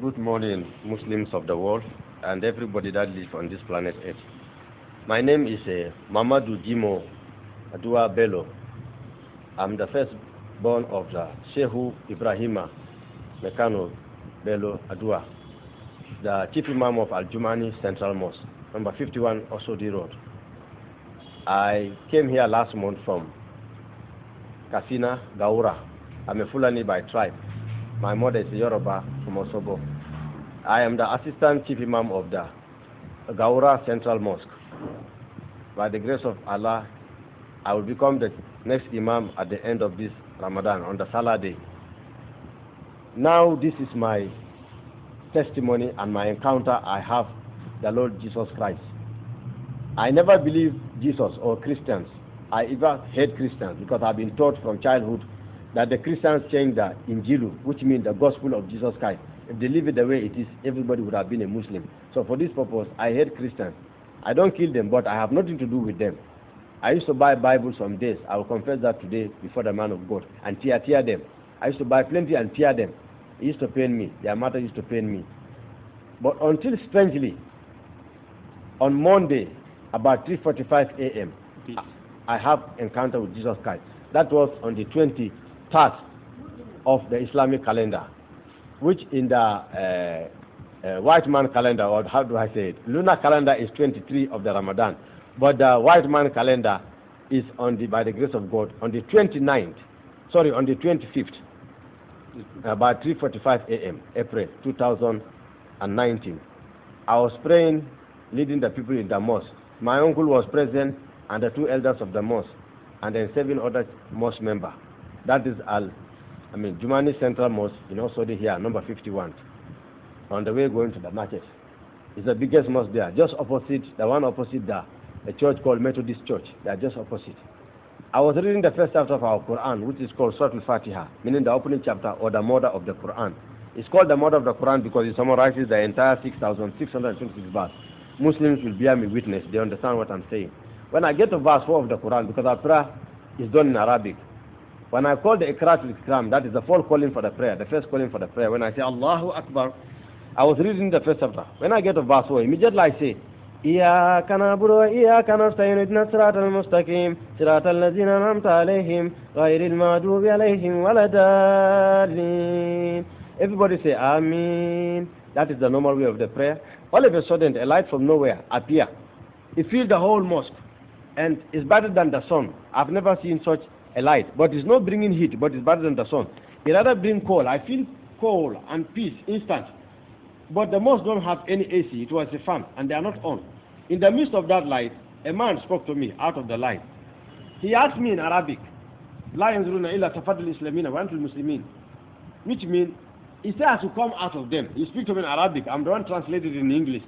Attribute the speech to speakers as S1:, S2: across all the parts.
S1: Good morning, Muslims of the world, and everybody that lives on this planet Earth. My name is Mamadou Jimo Adua Bello. I'm the firstborn of the Shehu Ibrahima Mekano Bello Adua, the Chief Imam of Al-Jumani Central Mosque, number 51 Osodi Road. I came here last month from Kasina, Daura. I'm a Fulani by tribe. My mother is a Yoruba from Osobo. I am the Assistant Chief Imam of the Daura Central Mosque. By the grace of Allah, I will become the next Imam at the end of this Ramadan, on the Salah day. Now this is my testimony and my encounter I have the Lord Jesus Christ. I never believed Jesus or Christians. I even hate Christians because I've been taught from childhood that the Christians changed the Injilu, which means the gospel of Jesus Christ. If they leave it the way it is, everybody would have been a Muslim. So for this purpose, I hate Christians. I don't kill them, but I have nothing to do with them. I used to buy Bibles some days. I will confess that today before the man of God and tear them. I used to buy plenty and tear them. It used to pain me. Their matter used to pain me. But until strangely, on Monday, about 3:45 a.m., I have encounter with Jesus Christ. That was on the 23rd of the Islamic calendar, which in the white man calendar, or how do I say it, lunar calendar is 23 of the Ramadan, but the white man calendar is on the, by the grace of God, on the 25th, about 3:45 a.m., April 2019. I was praying, leading the people in the mosque. My uncle was present, and the two elders of the mosque, and then 7 other mosque members. That is Jumani Central Mosque in Osodi here, number 51, on the way going to the market. It's the biggest mosque there, just opposite, the one opposite a church called Methodist Church. They are just opposite. I was reading the first chapter of our Quran, which is called Surah Al-Fatiha, meaning the opening chapter or the mother of the Quran. It's called the mother of the Quran because it summarizes the entire 6,626 verse. Muslims will bear me witness. They understand what I'm saying. When I get to verse 4 of the Quran, because our prayer is done in Arabic, when I call the Ikrat al-Ikram, that is the full calling for the prayer, the first calling for the prayer. When I say Allahu Akbar, I was reading the first chapter. When I get to verse 4, immediately I say, إِيَّاكَ نَعْبُدُ وَإِيَّاكَ نَسْتَعِينُ اهْدِنَا الصِّرَاطَ الْمُسْتَقِيمَ صِرَاطَ الَّذِينَ أَنْعَمْتَ عَلَيْهِمْ غَيْرِ الْمَغْضُوبِ عَلَيْهِمْ وَلَا الضَّالِّينَ. Everybody say Ameen. That is the normal way of the prayer. All of a sudden, a light from nowhere appear. It fills the whole mosque, and it's better than the sun. I've never seen such a light, but it's not bringing heat, but it's better than the sun. It rather bring cold. I feel cold and peace instant. But the mosque don't have any AC. It was a fan, and they are not on. In the midst of that light, a man spoke to me out of the light. He asked me in Arabic, "La yanzuruna illa tafadul islamina wa antul muslimin," which means he said I should come out of them. He speak to me in Arabic. I'm the one translated in English.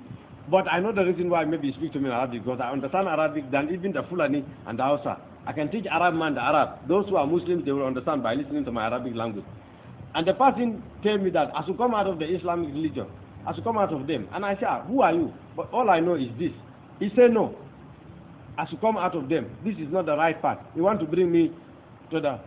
S1: But I know the reason why maybe he speak to me in Arabic, because I understand Arabic than even the Fulani and the Hausa. I can teach Arab man the Arab. Those who are Muslims, they will understand by listening to my Arabic language. And the person told me that I should come out of the Islamic religion. I should come out of them. And I said, who are you? But all I know is this. He said, no. I should come out of them. This is not the right path. You want to bring me to the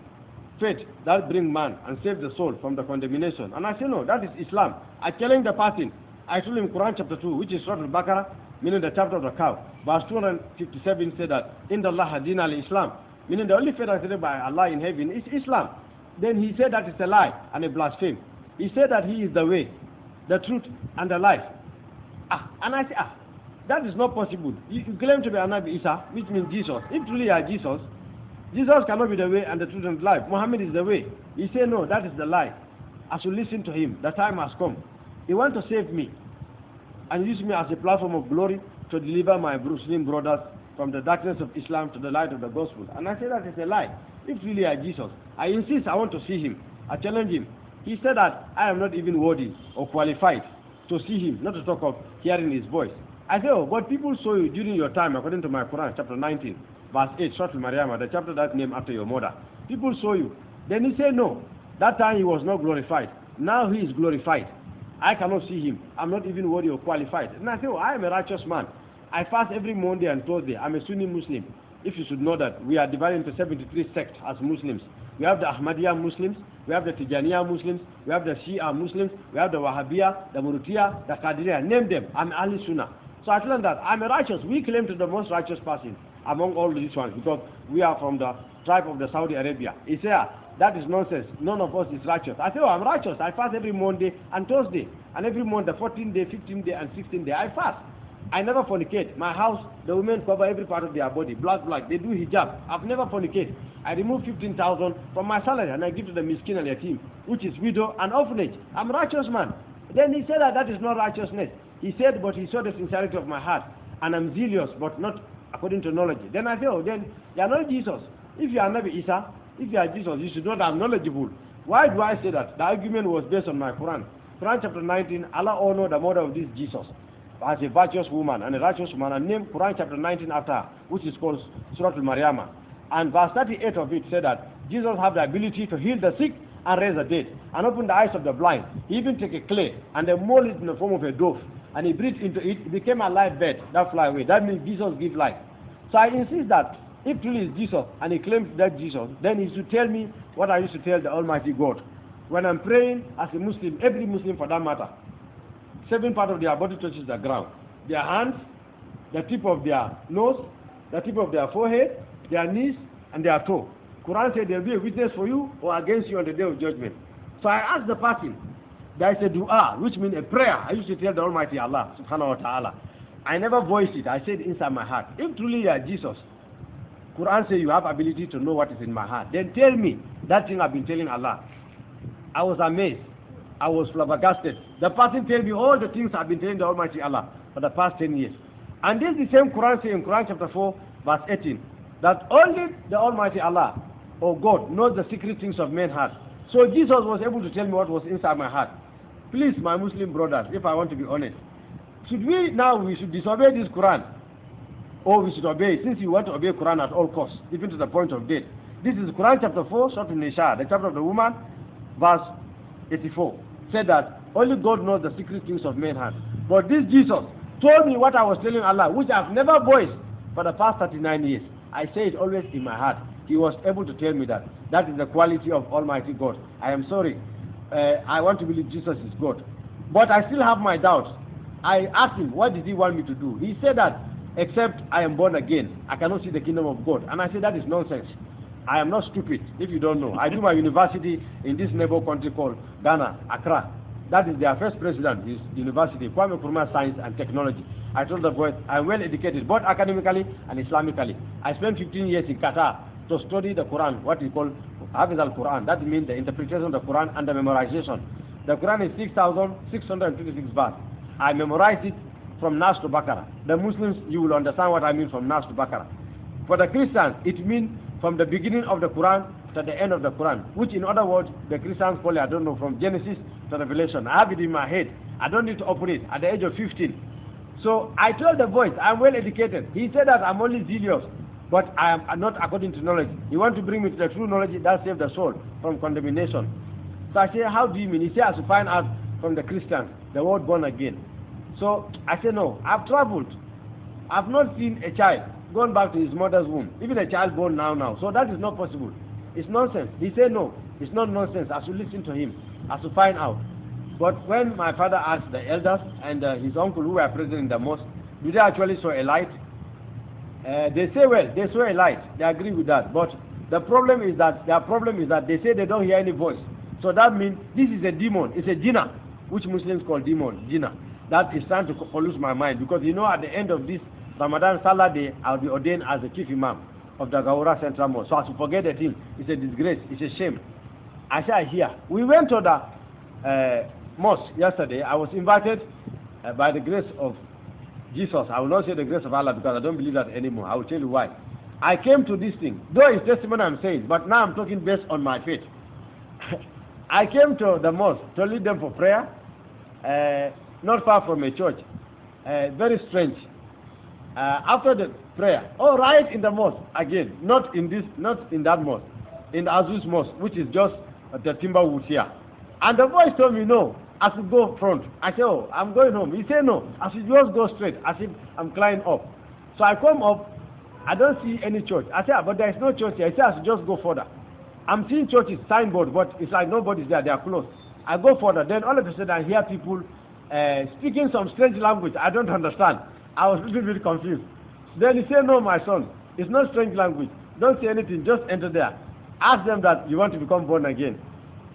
S1: faith that bring man and save the soul from the condemnation. And I said, no, that is Islam. I challenge the person. I told him Quran chapter 2, which is Surah Al-Baqarah, meaning the chapter of the cow. Verse 257 said that, in the Allah Din al-Islam, meaning the only faith accepted by Allah in heaven is Islam. Then he said that is a lie and a blasphemy. He said that he is the way, the truth, and the life. And I said, that is not possible. You claim to be Anabi Isa, which means Jesus. If truly you are Jesus, Jesus cannot be the way and the truth and the life. Muhammad is the way. He said, no, that is the lie. I should listen to him. The time has come. He wants to save me and use me as a platform of glory to deliver my Muslim brothers from the darkness of Islam to the light of the gospel. And I said that is a lie. If really I Jesus, I insist I want to see him. I challenge him. He said that I am not even worthy or qualified to see him, not to talk of hearing his voice. I said, oh, but people saw you during your time, according to my Quran, chapter 19, verse 8, Surah Al-Maryam, the chapter that named after your mother. People saw you. Then he said, no, that time he was not glorified. Now he is glorified. I cannot see him. I'm not even worthy or qualified. And I said, oh, I am a righteous man. I fast every Monday and Thursday. I'm a Sunni Muslim. If you should know that we are divided into 73 sects as Muslims. We have the Ahmadiyya Muslims, we have the Tijaniya Muslims, we have the Shia Muslims, we have the Wahhabiyya, the Murutiyya, the Qadiriyya, name them. I'm Ahli Sunnah. So I tell them that I'm a righteous. We claim to the most righteous person among all these ones because we are from the tribe of the Saudi Arabia. He said, that is nonsense. None of us is righteous. I say, oh, I'm righteous. I fast every Monday and Thursday. And every month, the 14th day, 15th day, and 16th day, I fast. I never fornicate. My house, the women cover every part of their body. Black. They do hijab. I've never fornicate. I remove 15,000 from my salary and I give to the miskin and yatim, which is widow and orphanage. I'm a righteous man. Then he said that is not righteousness. He said, but he saw the sincerity of my heart. And I'm zealous, but not according to knowledge. Then I say, oh, then you are not Jesus. If you are Nabi Isa, if you are Jesus, you should not have knowledgeable. Why do I say that? The argument was based on my Quran. Quran chapter 19, Allah honored the mother of this Jesus as a virtuous woman and a righteous woman, and named Quran chapter 19 after her, which is called Surah Al-Maryama. And verse 38 of it said that Jesus had the ability to heal the sick and raise the dead and open the eyes of the blind. He even took a clay and then mold it in the form of a dove and he breathed into it. It became a live bird that fly away. That means Jesus gives life. So I insist that if truly is Jesus and he claims that Jesus, then he should tell me what I used to tell the Almighty God. When I'm praying as a Muslim, every Muslim for that matter, 7 parts of their body touches the ground. Their hands, the tip of their nose, the tip of their forehead, their knees, and their toe. Quran said there will be a witness for you or against you on the day of judgment. So I asked the person, there is a dua, which means a prayer. I used to tell the Almighty Allah, subhanahu wa ta'ala. I never voiced it. I said inside my heart, if truly you are Jesus, Quran says you have ability to know what is in my heart, then tell me that thing I've been telling Allah. I was amazed. I was flabbergasted. The person told me all the things I've been telling the Almighty Allah for the past 10 years. And this is the same Quran says in Quran chapter 4, verse 18, that only the Almighty Allah, or God, knows the secret things of men's hearts. So Jesus was able to tell me what was inside my heart. Please, my Muslim brothers, if I want to be honest, we should disobey this Quran, or we should obey it, since you want to obey Quran at all costs, even to the point of death. This is Quran chapter 4, Surah An-Nisa, the chapter of the woman, verse 84, said that only God knows the secret things of men's hearts. But this Jesus told me what I was telling Allah, which I've never voiced for the past 39 years. I say it always in my heart. He was able to tell me that. That is the quality of Almighty God. I am sorry. I want to believe Jesus is God. But I still have my doubts. I asked him, what did he want me to do? He said that, except I am born again, I cannot see the kingdom of God. And I said, that is nonsense. I am not stupid, if you don't know. I do my university in this neighbor country called Ghana, Accra. That is their first president, his university, Kwame Nkrumah Science and Technology. I told the boys, I'm well educated, both academically and Islamically. I spent 15 years in Qatar to study the Quran, what we call Hafiz al-Quran. That means the interpretation of the Quran and the memorization. The Quran is 6,626 verses. I memorized it from Nas to Baqarah. The Muslims, you will understand what I mean from Nas to Baqarah. For the Christians, it means from the beginning of the Quran to the end of the Quran, which in other words, the Christians call it, I don't know, from Genesis to Revelation. I have it in my head. I don't need to open it at the age of 15. So I told the boys, I'm well educated. He said that I'm only zealous, but I am not according to knowledge. He wants to bring me to the true knowledge that saves the soul from condemnation. So I said, how do you mean? He said, I should find out from the Christians the word born again. So I said, no, I've traveled. I've not seen a child gone back to his mother's womb, even a child born now. So that is not possible. It's nonsense. He said, no, it's not nonsense. I should listen to him. I should find out. But when my father asked the elders and his uncle who were present in the mosque, do they actually saw a light? They say, well, they saw a light. They agree with that. But the problem is that, they say they don't hear any voice. So that means this is a demon. It's a jinnah, which Muslims call demon, jinnah. That is trying to pollute my mind. Because you know at the end of this Ramadan Salah day, I'll be ordained as the chief imam of the Daura Central Mosque. So I should forget the thing. It's a disgrace. It's a shame. I said, I hear. We went to the mosque yesterday. I was invited by the grace of Jesus. I will not say the grace of Allah because I don't believe that anymore. I will tell you why. I came to this thing. Though it's testimony I'm saying, but now I'm talking based on my faith. I came to the mosque to lead them for prayer, not far from a church. Very strange. After the prayer, right in the mosque again, not in that mosque, in the Azus Mosque, which is just at the Timberwood here. And the voice told me, no, I should go front. I said, oh, I'm going home. He said, no, I should just go straight, as if I'm climbing up. So I come up, I don't see any church. I said, but there is no church here. He said, I should just go further. I'm seeing churches, signboard, but it's like nobody's there. They are closed. I go further. Then all of a sudden I hear people speaking some strange language. I don't understand. I was a little bit confused. Then he said, no, my son, it's not strange language. Don't say anything. Just enter there. Ask them that you want to become born again.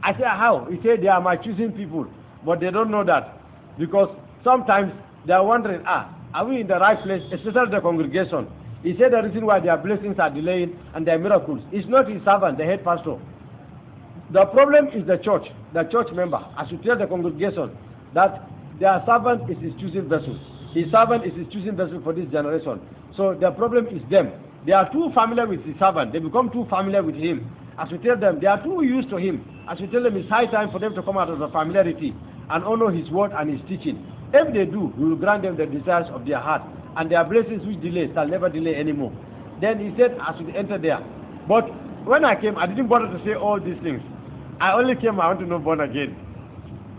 S1: I said, how? He said, they are my choosing people. But they don't know that. Because sometimes they are wondering, are we in the right place? Especially the congregation. He said the reason why their blessings are delaying and their miracles is not his servant, the head pastor. The problem is the church member. I should tell the congregation that their servant is his choosing vessel. His servant is his choosing vessel for this generation. So the problem is them. They are too familiar with his servant. They become too familiar with him. I should tell them they are too used to him. I should tell them it's high time for them to come out of the familiarity and honor his word and his teaching. If they do, we will grant them the desires of their heart, and their blessings which delay shall never delay anymore. Then he said I should enter there. But when I came, I didn't bother to say all these things. I only came, I want to know born again.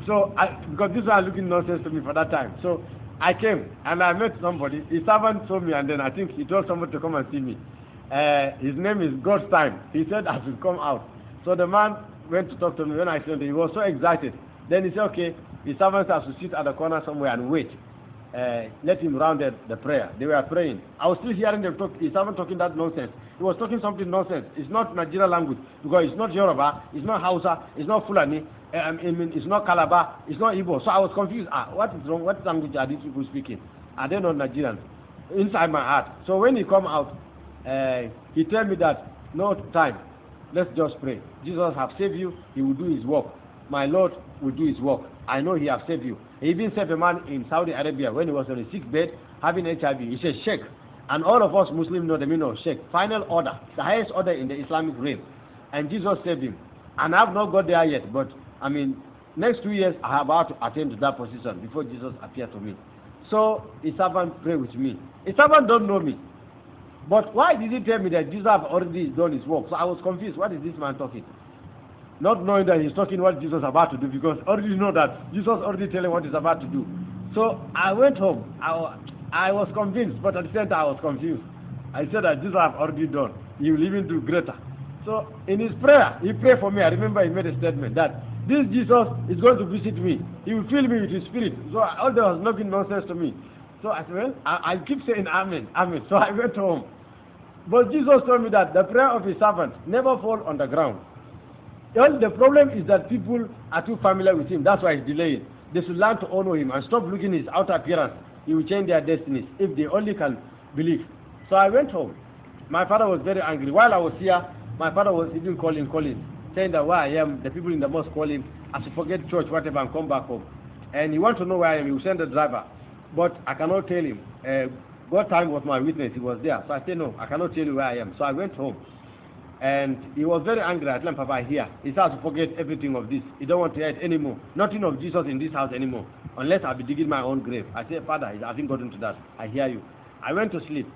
S1: So, because this was looking nonsense to me for that time. So I came and I met somebody. His servant told me, and then I think he told somebody to come and see me. His name is God's Time. He said I should come out. So the man went to talk to me. When I said he was so excited. Then he said, okay, his servants have to sit at the corner somewhere and wait. Let him round the prayer. They were praying. I was still hearing them talk. His servant talking that nonsense. He was talking something nonsense. It's not Nigerian language because it's not Yoruba, it's not Hausa, it's not Fulani, it's not Calabar, it's not Igbo. So I was confused. What is wrong? What language are these people speaking? Are they not Nigerians? Inside my heart. So when he come out, he told me that no time. Let's just pray. Jesus have saved you. He will do his work. My Lord will do his work. I know he have saved you. He even saved a man in Saudi Arabia when he was on a sick bed having HIV. He said, Sheikh. And all of us Muslims know the meaning of Sheikh. Final order. The highest order in the Islamic realm. And Jesus saved him. And I have not got there yet. But, I mean, next 2 years, I have about to attain to that position before Jesus appeared to me. So, his servant pray with me. His servant don't know me. But why did he tell me that Jesus have already done his work? So I was confused. What is this man talking? Not knowing that he's talking what Jesus is about to do, because I already know that Jesus already telling what he's about to do. So I went home. I was convinced, but at the same time I was confused. I said that Jesus have already done. He will even do greater. So in his prayer, he prayed for me. I remember he made a statement that this Jesus is going to visit me. He will fill me with his spirit. So all there was nothing nonsense to me. So I said, well, I keep saying amen, amen. So I went home. But Jesus told me that the prayer of his servant never fall on the ground. Well, the problem is that people are too familiar with him. That's why he's delaying. They should learn to honor him and stop looking at his outer appearance. He will change their destinies if they only can believe. So I went home. My father was very angry. While I was here, my father was even calling, saying that where I am, the people in the mosque calling, I should forget church, whatever, and come back home. And he wants to know where I am. He will send the driver. But I cannot tell him. God time was my witness. He was there. So I said, no, I cannot tell you where I am. So I went home. And he was very angry. I told him, Papa, here. He starts to forget everything of this. He don't want to hear it anymore. Nothing of Jesus in this house anymore. Unless I'll be digging my own grave. I said, Father, I haven't gotten to that. I hear you. I went to sleep.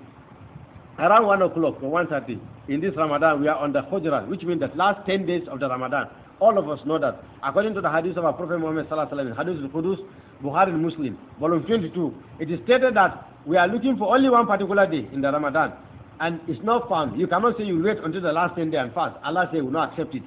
S1: Around 1 o'clock or 1:30, in this Ramadan, we are on the Hujrat, which means the last 10 days of the Ramadan. All of us know that. According to the hadith of our Prophet Muhammad sallallahu alaihi wasallam, hadith al-Qudus, Bukhari Muslim, volume 22, it is stated that we are looking for only one particular day in the Ramadan. And it's not found. You cannot say you wait until the last 10 days and fast. Allah says He will not accept it.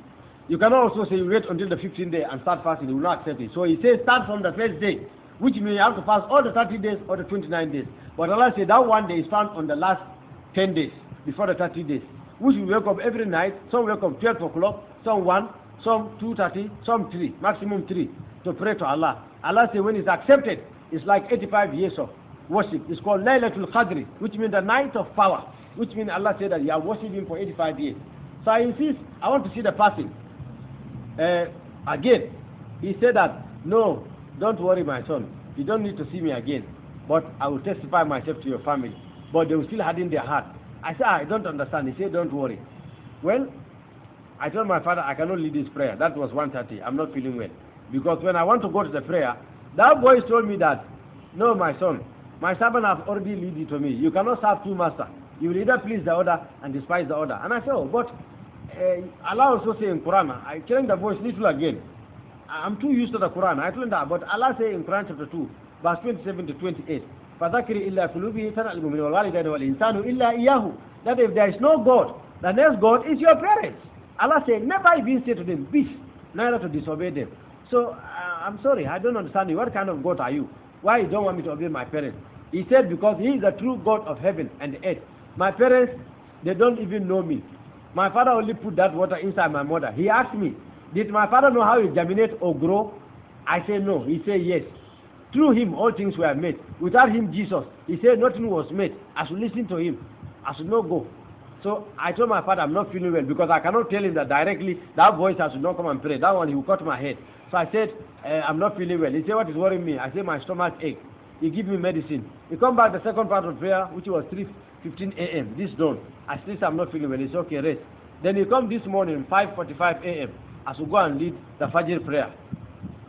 S1: You cannot also say you wait until the 15th day and start fasting. He will not accept it. So He says start from the first day, which means you have to fast all the 30 days or the 29 days. But Allah says that one day is found on the last 10 days, before the 30 days, which we wake up every night. Some wake up 12 o'clock, some 1, some 2:30, some 3, maximum 3, to pray to Allah. Allah says when it's accepted, it's like 85 years of worship. It's called Laylatul Qadr, which means the night of power. Which means Allah said that you are worshiping Him for 85 years. So I insist, I want to see the fasting. Again, he said that, no, don't worry my son. You don't need to see me again. But I will testify myself to your family. But they will still harden their heart. I said, I don't understand. He said, don't worry. Well, I told my father, I cannot lead this prayer. That was 1:30. I'm not feeling well. Because when I want to go to the prayer, that boy told me that, no, my son, my servant has already led you to me. You cannot serve two masters. You will either please the other and despise the other. And I said, oh, but Allah also say in Quran, I changed the voice little again. I'm too used to the Quran. I told him that, but Allah say in Quran chapter 2, verse 27 to 28, فَذَكِرِ إِلَّا قُلُوبِهِ تَنَعْلِمُ مِنْ وَالْوَالِدَيْنِ وَالْإِنسَانُ إِلَّا إِيَّهُ. That if there is no God, the next God is your parents. Allah said, never even say to them, peace, neither to disobey them. So, I'm sorry, I don't understand you. What kind of God are you? Why you don't want me to obey my parents? He said, because he is the true God of heaven and the earth. My parents, they don't even know me. My father only put that water inside my mother. He asked me, did my father know how it germinate or grow? I said no. He said yes. Through him all things were made. Without him, Jesus, he said nothing was made. I should listen to him. I should not go. So I told my father I'm not feeling well because I cannot tell him that directly, that voice I should not come and pray. That one he will cut my head. So I said, I'm not feeling well. He said, what is worrying me? I said, my stomach ache. He give me medicine. He come back the second part of prayer, which was 3:15 a.m. This dawn. I still say I'm not feeling well. It's okay, rest. Then he come this morning, 5:45 a.m. I should go and lead the Fajr prayer.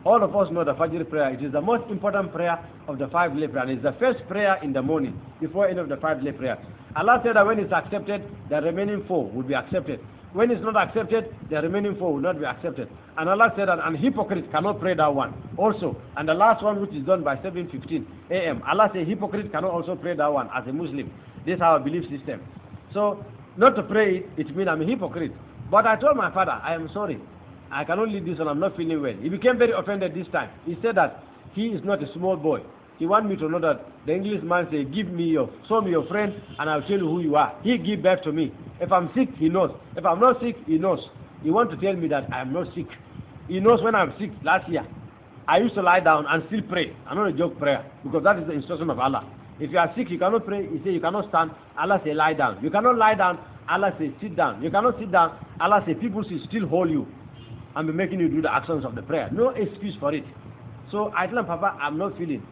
S1: All of us know the Fajr prayer. It is the most important prayer of the 5-day prayer. And it's the first prayer in the morning before any of the 5-day prayer. Allah said that when it's accepted, the remaining 4 will be accepted. When it's not accepted, the remaining 4 will not be accepted. And Allah said that an hypocrite cannot pray that one also. And the last one, which is done by 7:15 a.m. Allah said hypocrite cannot also pray that one as a Muslim. This is our belief system. So not to pray it, it means I'm a hypocrite. But I told my father, I am sorry. I cannot lead this one. I'm not feeling well. He became very offended this time. He said that he is not a small boy. He wants me to know that the Englishman say, show me your friend and I'll tell you who you are. He give birth to me. If I'm sick, he knows. If I'm not sick, he knows. He wants to tell me that I am not sick. He knows when I'm sick last year. I used to lie down and still pray. I'm not a joke prayer because that is the instruction of Allah. If you are sick, you cannot pray. He say you cannot stand. Allah say lie down. You cannot lie down. Allah say sit down. You cannot sit down. Allah say people should still hold you and be making you do the actions of the prayer. No excuse for it. So I tell him, Papa, I'm not feeling.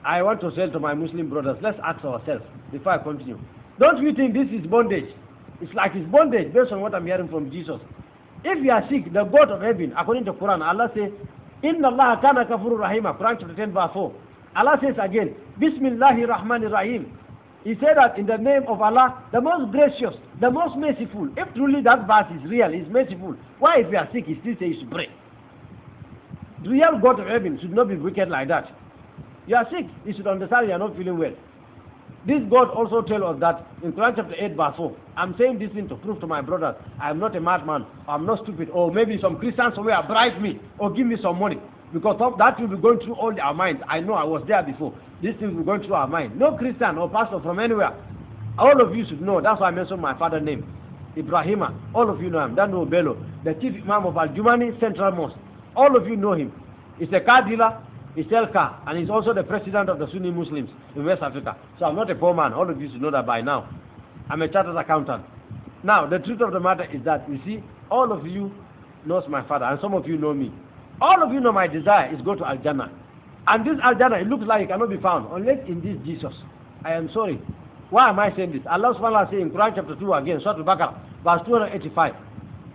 S1: I want to say to my Muslim brothers, let's ask ourselves before I continue. Don't we think this is bondage? It's like it's bondage based on what I'm hearing from Jesus. If you are sick, the God of heaven, according to Quran, Allah says, Inna Allah kana kafuru rahima, Quran chapter 10 verse 4. Allah says again, Bismillahir Rahmanir Rahim. He said that in the name of Allah, the most gracious, the most merciful. If truly that verse is real, is merciful, why if you are sick, he still says you should pray? The real God of heaven should not be wicked like that. You are sick, you should understand you are not feeling well. This God also tells us that in Quran chapter 8 verse 4. I'm saying this thing to prove to my brothers, I am not a madman, I'm not stupid, or maybe some Christians somewhere bribe me, or give me some money. Because that will be going through all our minds. I know I was there before. These things will be going through our mind. No Christian or pastor from anywhere. All of you should know. That's why I mentioned my father's name. Ibrahima. All of you know him. Dano Bello. The chief Imam of Al-Jumani Central Mosque. All of you know him. He's a car dealer. He sells car. And he's also the president of the Sunni Muslims in West Africa. So I'm not a poor man. All of you should know that by now. I'm a chartered accountant. Now, the truth of the matter is that, you see, all of you knows my father. And some of you know me. All of you know my desire is go to Al-Jannah. And this Al-Jannah, it looks like it cannot be found unless in this Jesus. I am sorry. Why am I saying this? Allah subhanahu wa ta'ala says in Quran chapter 2 again, Surah Al-Baqarah, verse 285.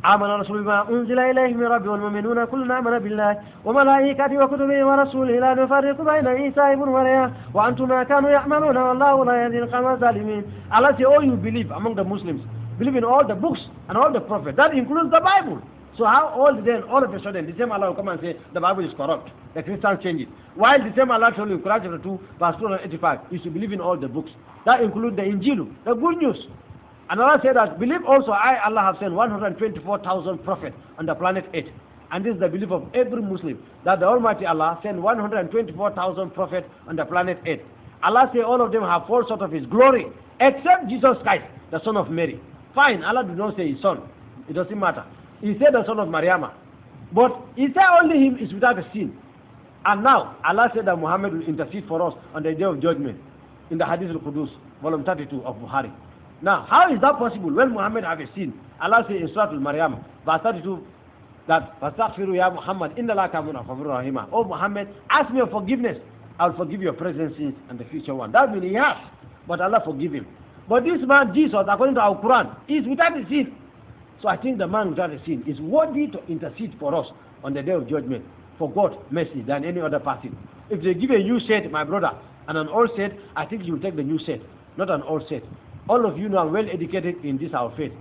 S1: آمن رسول بما أنزل إليه من ربه والمؤمنون كلنا آمن بالله وملائكته وكتبه ورسوله لا نفرق بين عيسى ابن مريم وأنتم ما كانوا يعملون والله لا يهدي القوم الظالمين. Allah says, all you believe among the Muslims, believe in all the books and all the prophets. That includes the Bible. So how all of a sudden, the same Allah will come and say, the Bible is corrupt. The Christians change it. While the same Allah told you in Quran chapter 2, verse 285, you should believe in all the books. That includes the Injil, the good news. And Allah said that, believe also I, Allah, have sent 124,000 prophets on the planet Earth. And this is the belief of every Muslim, that the Almighty Allah sent 124,000 prophets on the planet Earth. Allah said all of them have fallen short of His glory, except Jesus Christ, the son of Mary. Fine, Allah did not say His son. It doesn't matter. He said the son of Maryam. But He said only Him is without a sin. And now, Allah said that Muhammad will intercede for us on the day of judgment in the Hadith al-Qudus, volume 32 of Bukhari. Now, how is that possible when Muhammad have a sin? Allah says in Surah Al-Maryam, verse 32, that فَاسْتَغْفِرُوا يَا مُحَمَّدْ إِنَّ اللَّهَ كَانَ غَفُورًا رَحِيمًا. Oh Muhammad, ask me for forgiveness. I will forgive your present sins and the future one. That means he has, but Allah forgive him. But this man, Jesus, according to our Quran, is without a sin. So I think the man without a sin is worthy to intercede for us on the day of judgment for God mercy than any other person. If they give a new set, my brother, and an old set, I think you will take the new set, not an old set. All of you know I'm well educated in this our faith.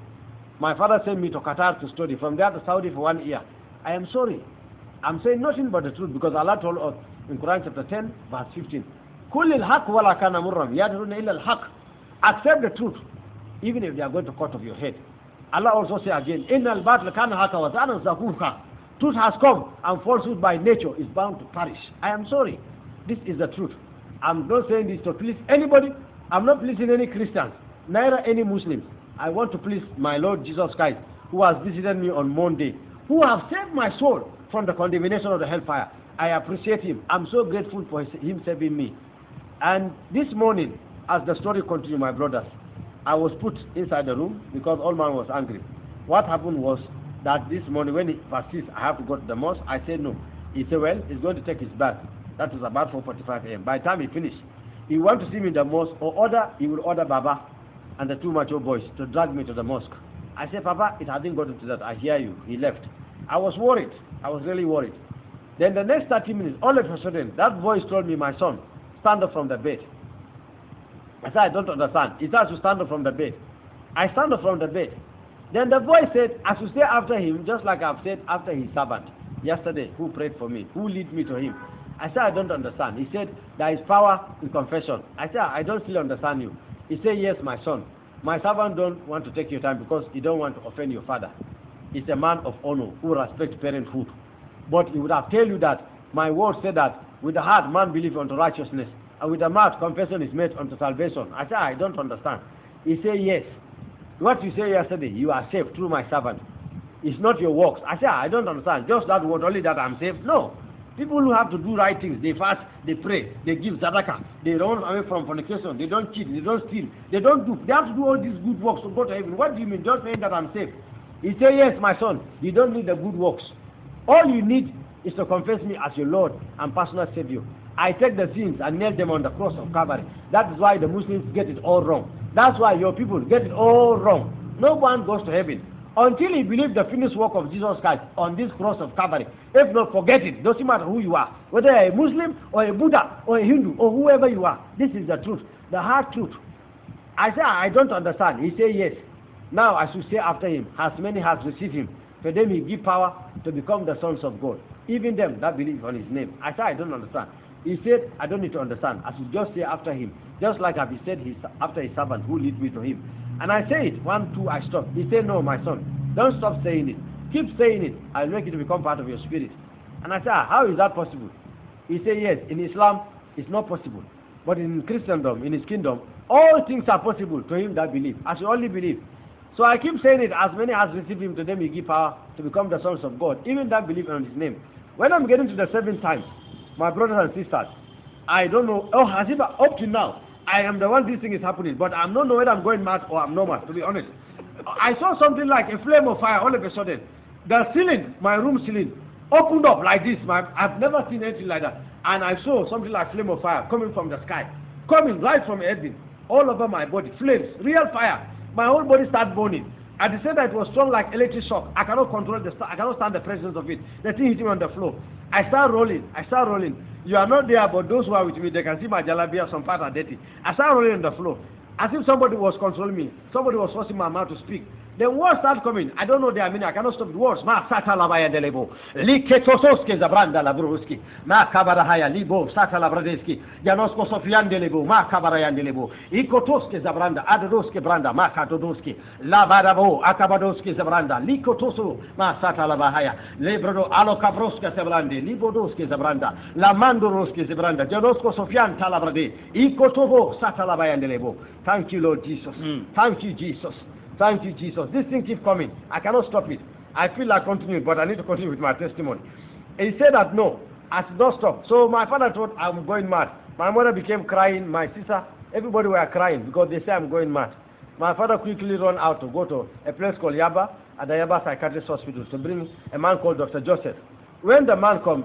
S1: My father sent me to Qatar to study, from there to Saudi for 1 year. I am sorry. I'm saying nothing but the truth because Allah told us in Quran chapter 10 verse 15, كُلِّ الْحَقِّ وَلَا كَانَ مُرًّا يَدْرُونَ إِلَّا الْحَقِّ. Accept the truth, even if they are going to cut off your head. Allah also say again, Innal batl kana haka wa zana zakuka. Truth has come and falsehood by nature is bound to perish. I am sorry. This is the truth. I'm not saying this to please anybody. I'm not pleasing any Christians, neither any Muslims. I want to please my Lord Jesus Christ, who has visited me on Monday, who have saved my soul from the condemnation of the hellfire. I appreciate him. I'm so grateful for him saving me. And this morning, as the story continues, my brothers, I was put inside the room because old man was angry. What happened was that this morning when he persists, I have to go to the mosque. I said no. He said, well, he's going to take his bath. That was about 4:45 a.m. By the time he finished, he want to see me in the mosque, or he will order Baba and the two mature boys to drag me to the mosque. I said, Papa, it hasn't gotten to that. I hear you. He left. I was worried. I was really worried. Then the next 30 minutes, all of a sudden, that voice told me, my son, stand up from the bed. I said, I don't understand. He said, to stand up from the bed. I stand up from the bed. Then the voice said, I should stay after him, just like I've said after his servant yesterday, who prayed for me, who led me to him. I said, I don't understand. He said, there is power in confession. I said, I don't still understand you. He said, yes, my son. My servant don't want to take your time because he don't want to offend your father. He's a man of honor who respects parenthood. But he would have told you that my word said that with the heart man believes unto righteousness, and with the mouth confession is made unto salvation. I said, I don't understand. He said, yes. What you said yesterday, you are saved through my servant. It's not your works. I said, I don't understand. Just that word, only that I'm saved? No. People who have to do right things, they fast, they pray, they give zadaqah, they run away from fornication, they don't cheat, they don't steal, they don't do. They have to do all these good works to go to heaven. What do you mean? Just saying that I'm saved. He said, yes, my son, you don't need the good works. All you need is to confess me as your Lord and personal Savior. I take the sins and nail them on the cross of Calvary. That is why the Muslims get it all wrong. That's why your people get it all wrong. No one goes to heaven until he believes the finished work of Jesus Christ on this cross of Calvary. If not, forget it. Doesn't matter who you are, whether you're a Muslim or a Buddha or a Hindu or whoever you are. This is the truth, the hard truth. I say, I don't understand. He said, yes. Now I should say after him, as many has received him, for them he give power to become the sons of God, even them that believe on his name. I said, I don't understand. He said, I don't need to understand. I should just say after him, just like I've said after his servant who lead me to him. And I say it, 1, 2, I stop. He said, no, my son, don't stop saying it. Keep saying it. I'll make it to become part of your spirit. And I said, how is that possible? He said, yes, in Islam, it's not possible. But in Christendom, in his kingdom, all things are possible to him that believe. I should only believe. So I keep saying it, as many as receive him, to them he give power to become the sons of God, even that believe on his name. When I'm getting to the 7th time, my brothers and sisters, I don't know, as if up to now, I am the one this thing is happening, but I'm not know whether I'm going mad or I'm not mad, to be honest. I saw something like a flame of fire all of a sudden. The ceiling, my room ceiling, opened up like this. I've never seen anything like that. And I saw something like flame of fire coming from the sky, coming right from heaven, all over my body, flames, real fire. My whole body started burning. At the same time, it was strong like electric shock. I cannot control I cannot stand the presence of it. The thing hit me on the floor. I start rolling. You are not there, but those who are with me, they can see my jalabia, some parts are dirty. I start rolling on the floor, as if somebody was controlling me. Somebody was forcing my mouth to speak. Then words start coming. I don't know their meaning. I cannot stop the words. Ma sata la baya delebo. Liketososke zabranda la bruski. Ma kabarahaya libo sata la bradeski. Janosko sofian delebo. Ma kabarayan delebo. Ikotoske zabranda. Adoske branda. Ma katodoski. La barabo. Akabadoske zabranda. Likotoso. Ma sata la bahaya. Lebrodo alokabroske zabrande. Libodoske zabranda. La mandoroske zabranda. Janosko sofian talabrade. Ikotobo sata la baya delebo. Thank you, Lord Jesus. Thank you, Jesus. Thank you, Jesus. This thing keeps coming. I cannot stop it. I feel like continuing, but I need to continue with my testimony. He said that no, I should not stop. So my father thought I'm going mad. My mother became crying. My sister, everybody were crying because they say I'm going mad. My father quickly ran out to go to a place called Yaba, at the Yaba Psychiatrist Hospital, to bring a man called Dr. Joseph. When the man comes,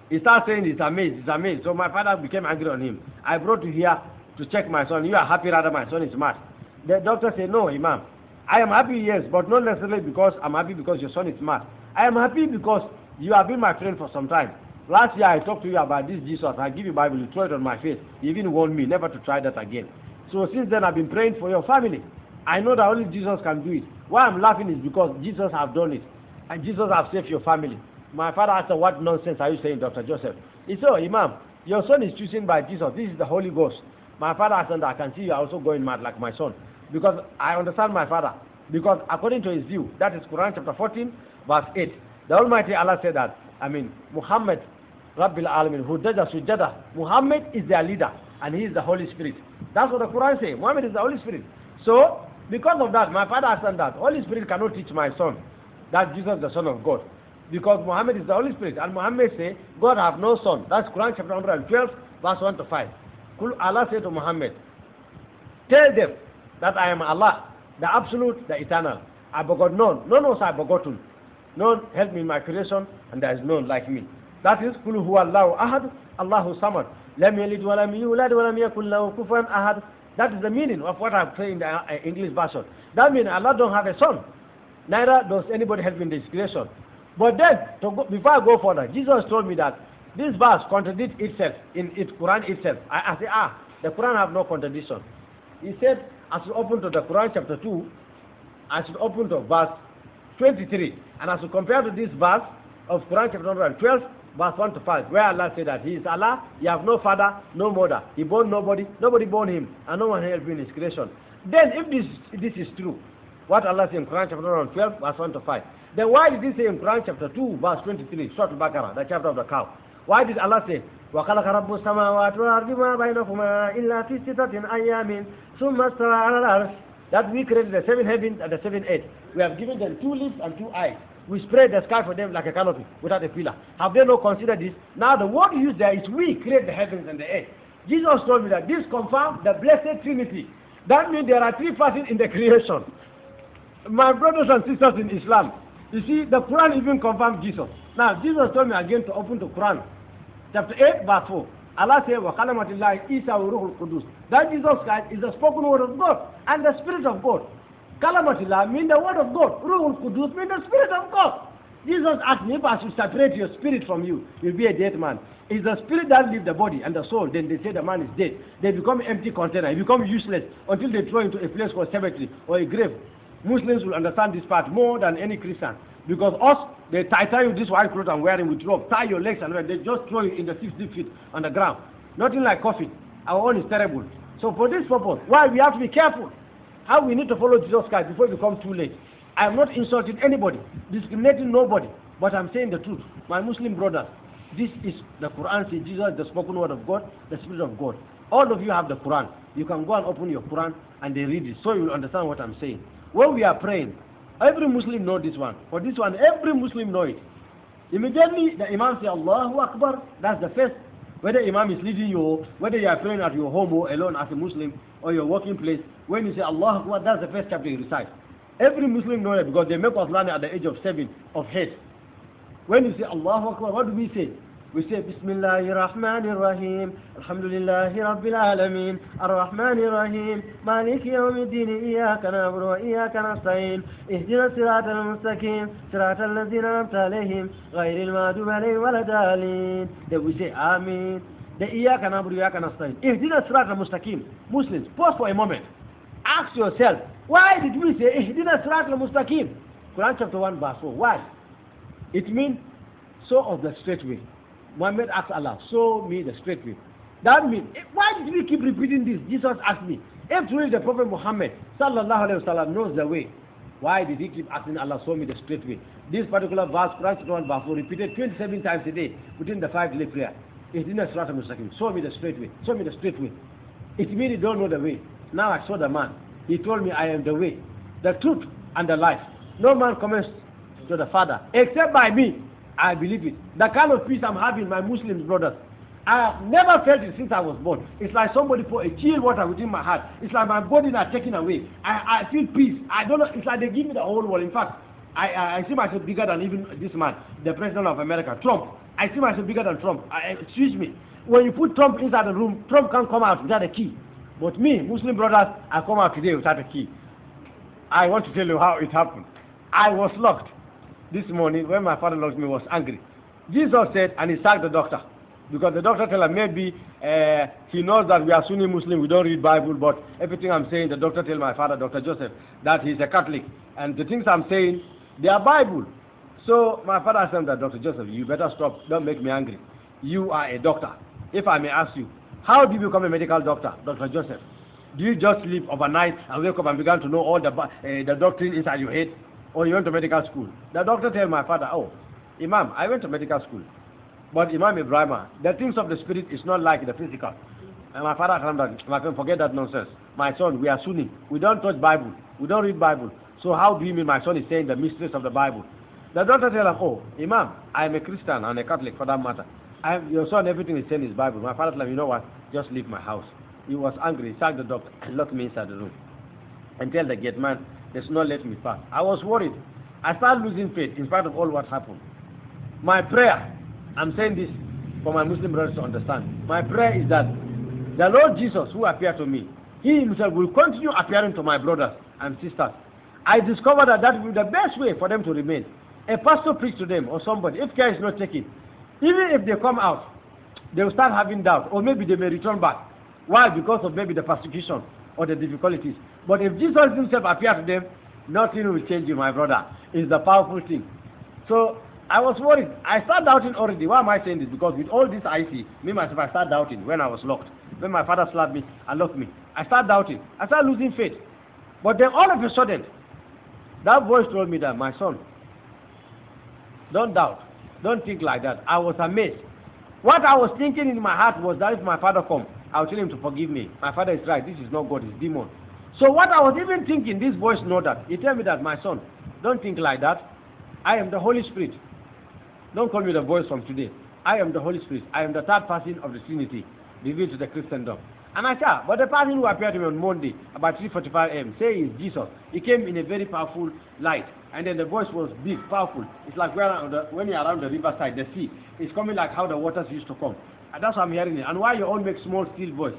S1: he starts saying he's amazed. So my father became angry on him. I brought you here to check my son. You are happy rather my son is mad. The doctor said, no, Imam. I am happy, yes, but not necessarily because I'm happy because your son is mad. I am happy because you have been my friend for some time. Last year I talked to you about this Jesus. I give you Bible, you throw it on my face. You even warned me never to try that again. So since then I've been praying for your family. I know that only Jesus can do it. Why I'm laughing is because Jesus have done it. And Jesus have saved your family. My father asked, what nonsense are you saying, Dr. Joseph? He said, oh, Imam, your son is chosen by Jesus. This is the Holy Ghost. My father asked, I can see you are also going mad like my son. Because I understand my father. Because according to his view, that is Quran chapter 14, verse 8. The Almighty Allah said that, Muhammad, Rabbil Alamin, who does the sujada, Muhammad is their leader, and he is the Holy Spirit. That's what the Quran says. Muhammad is the Holy Spirit. So, because of that, my father asked that, Holy Spirit cannot teach my son that Jesus is the Son of God. Because Muhammad is the Holy Spirit. And Muhammad say, God have no son. That's Quran chapter 112, verse 1 to 5. Allah said to Muhammad, tell them that I am Allah, the absolute, the eternal. I begot none. None was I begotten. None helped me in my creation, and there is none like me. That is, Qul huwa Allahu ahad, Allahu samad. Lam yalid wa lam yulad wa lam yakul lahu kufuwan ahad. That is the meaning of what I'm saying in the English version. That means Allah don't have a son. Neither does anybody help in this creation. But then, before I go further, Jesus told me that this verse contradicts itself in its Quran itself. I say, the Quran have no contradiction. He said, I should open to the Quran chapter 2, I should open to verse 23. And I should compare to this verse of Quran chapter 112, verse 1 to 5, where Allah said that He is Allah, He have no father, no mother. He born nobody, nobody born Him, and no one helped in His creation. Then if this is true, what Allah said in Quran chapter 112, verse 1 to 5, then why did He say in Quran chapter 2, verse 23, Surah Al-Baqarah, the chapter of the cow? Why did Allah say, وَخَلَقَ رَبُّ السَّمَاوَاتِ وَالْأَرْضِ مَا بَيْنَهُمَا إِلَّا فِي سِتَّةٍ أَيَّامٍ ثُمَّ اسْتَوَى عَلَى الْعَرْشِ? That we created the 7 heavens and the 7 earth. We have given them 2 lips and 2 eyes. We spread the sky for them like a canopy without a pillar. Have they not considered this? Now the word used there is we create the heavens and the earth. Jesus told me that this confirms the blessed Trinity. That means there are 3 persons in the creation. My brothers and sisters in Islam, you see, the Quran even confirms Jesus. Now, Jesus told me again to open to Quran, chapter 8, verse 4. Allah said, وَقَلَمَةِ اللَّهِ إِيسَى وَرُوحُ الْقُدُسِ. That Jesus Christ is the spoken word of God and the Spirit of God. Kalamatullah means the word of God. Ruhul Qudus means the Spirit of God. Jesus asked me if I should separate your spirit from you, you'll be a dead man. It's the spirit that leaves the body and the soul, then they say the man is dead. They become empty container. They become useless until they throw into a place called cemetery or a grave. Muslims will understand this part more than any Christian. Because us, they tie you this white cloth and wear it with rope, tie your legs and they just throw you in the 60 feet on the ground. Nothing like coffin. Our own is terrible. So for this purpose, why we have to be careful how we need to follow Jesus Christ before it becomes too late. I am not insulting anybody, discriminating nobody, but I'm saying the truth. My Muslim brothers, this is the Quran says Jesus is the spoken word of God, the Spirit of God. All of you have the Quran. You can go and open your Quran and they read it, so you will understand what I'm saying. When we are praying, every Muslim knows this one. For this one, every Muslim knows it. Immediately, the Imam says, Allahu Akbar. That's the first. Whether Imam is leading you, whether you are praying at your home or alone as a Muslim, or your working place, when you say Allahu Akbar, that's the first chapter you recite. Every Muslim knows it because they make us learn at the age of 7 of head. When you say Allahu Akbar, what do we say? We say Bismillahir Rahmanir Rahim, Alhamdulillahi Rabbil Alameen, Ar-Rahmanir Rahim, Maliki Yawmiddin, Iyyaka na'budu wa iyyaka nasta'in, Ihdinas siratal mustaqim, siratal ladzina an'amta alayhim, ghayril maghdubi alayhim waladdallin. Then we say Amin. The Iyyaka na'budu wa iyyaka nasta'in. Ihdinas siratal mustaqim. Muslims, pause for a moment. Ask yourself, why did we say Ihdinas siratal mustaqim? Quran chapter 1 verse 4. Why? It means so of the straight way. Muhammad asked Allah, show me the straight way. That means, why did we keep repeating this? Jesus asked me. If truly the Prophet Muhammad sallallahu alayhi wa sallam knows the way, why did he keep asking Allah, show me the straight way? This particular verse, Quran chapter 1 verse 4, repeated 27 times a day within the 5-day prayer. Ihdina siratal mustaqim. Show me the straight way. Show me the straight way. It means you don't know the way. Now I saw the man. He told me I am the way, the truth, and the life. No man comes to the Father except by me. I believe it. The kind of peace I'm having, my Muslim brothers, I have never felt it since I was born. It's like somebody put a chill water within my heart. It's like my body not taken away. I feel peace. I don't know. It's like they give me the whole world. In fact, I see myself bigger than even this man, the president of America, Trump. I see myself bigger than Trump. Excuse me. When you put Trump inside the room, Trump can't come out without a key. But me, Muslim brothers, I come out today without a key. I want to tell you how it happened. I was locked. This morning, when my father locked me, was angry. Jesus said, and he sacked the doctor. Because the doctor told him maybe he knows that we are Sunni Muslim, we don't read Bible, but everything I'm saying, the doctor told my father, Dr. Joseph, that he's a Catholic. And the things I'm saying, they are Bible. So my father said that, Dr. Joseph, you better stop, don't make me angry. You are a doctor. If I may ask you, how do you become a medical doctor, Dr. Joseph? Do you just sleep overnight and wake up and begin to know all the doctrine inside your head? Or you went to medical school? The doctor tell my father, oh, Imam, I went to medical school. But Imam Ibrahim, the things of the spirit is not like the physical. And my father told me, my friend, forget that nonsense. My son, we are Sunni. We don't touch Bible. We don't read Bible. So how do you mean my son is saying the mysteries of the Bible? The doctor tell him, oh, Imam, I am a Christian and a Catholic for that matter. Your son, everything is saying is Bible. My father told him, you know what? Just leave my house. He was angry, sacked the doctor, and locked me inside the room. And tell the gate man, there's not let me pass. I was worried. I started losing faith in spite of all what happened. My prayer, I'm saying this for my Muslim brothers to understand. My prayer is that the Lord Jesus who appeared to me, he himself will continue appearing to my brothers and sisters. I discovered that will be the best way for them to remain. A pastor preach to them or somebody, if care is not taken, even if they come out, they will start having doubt, or maybe they may return back. Why? Because of maybe the persecution or the difficulties. But if Jesus himself appeared to them, nothing will change you, my brother. It's the powerful thing. So I was worried. I started doubting already. Why am I saying this? Because with all this I see, me myself, I started doubting when I was locked. When my father slapped me and locked me, I started doubting. I started losing faith. But then all of a sudden, that voice told me that, my son, don't doubt. Don't think like that. I was amazed. What I was thinking in my heart was that if my father comes, I'll tell him to forgive me. My father is right. This is not God, it's demon. So what I was even thinking, this voice know that. He tell me that, my son, don't think like that. I am the Holy Spirit. Don't call me the voice from today. I am the Holy Spirit. I am the third person of the Trinity revealed to the Christendom. And I said, but the person who appeared to me on Monday about 3:45 a.m. say is Jesus. He came in a very powerful light. And then the voice was big, powerful. It's like when you're around the riverside, the sea. It's coming like how the waters used to come. And that's why I'm hearing it. And why you all make small, still voice?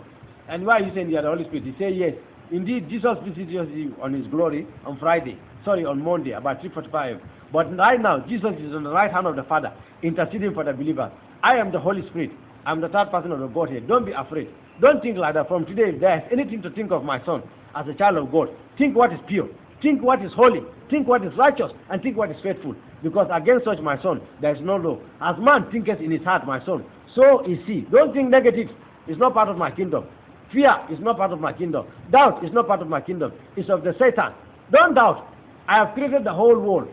S1: And why you saying you are the Holy Spirit? He say yes. Indeed, Jesus visited you on his glory on on Monday, about 3:45 a.m. But right now, Jesus is on the right hand of the Father, interceding for the believers. I am the Holy Spirit. I'm the third person of the Godhead. Don't be afraid. Don't think like that. From today, if there's anything to think of my son as a child of God, think what is pure. Think what is holy. Think what is righteous. And think what is faithful. Because against such, my son, there is no law. As man thinketh in his heart, my son, so is he. Don't think negative. It's not part of my kingdom. Fear is not part of my kingdom. Doubt is not part of my kingdom. It's of the Satan. Don't doubt. I have created the whole world.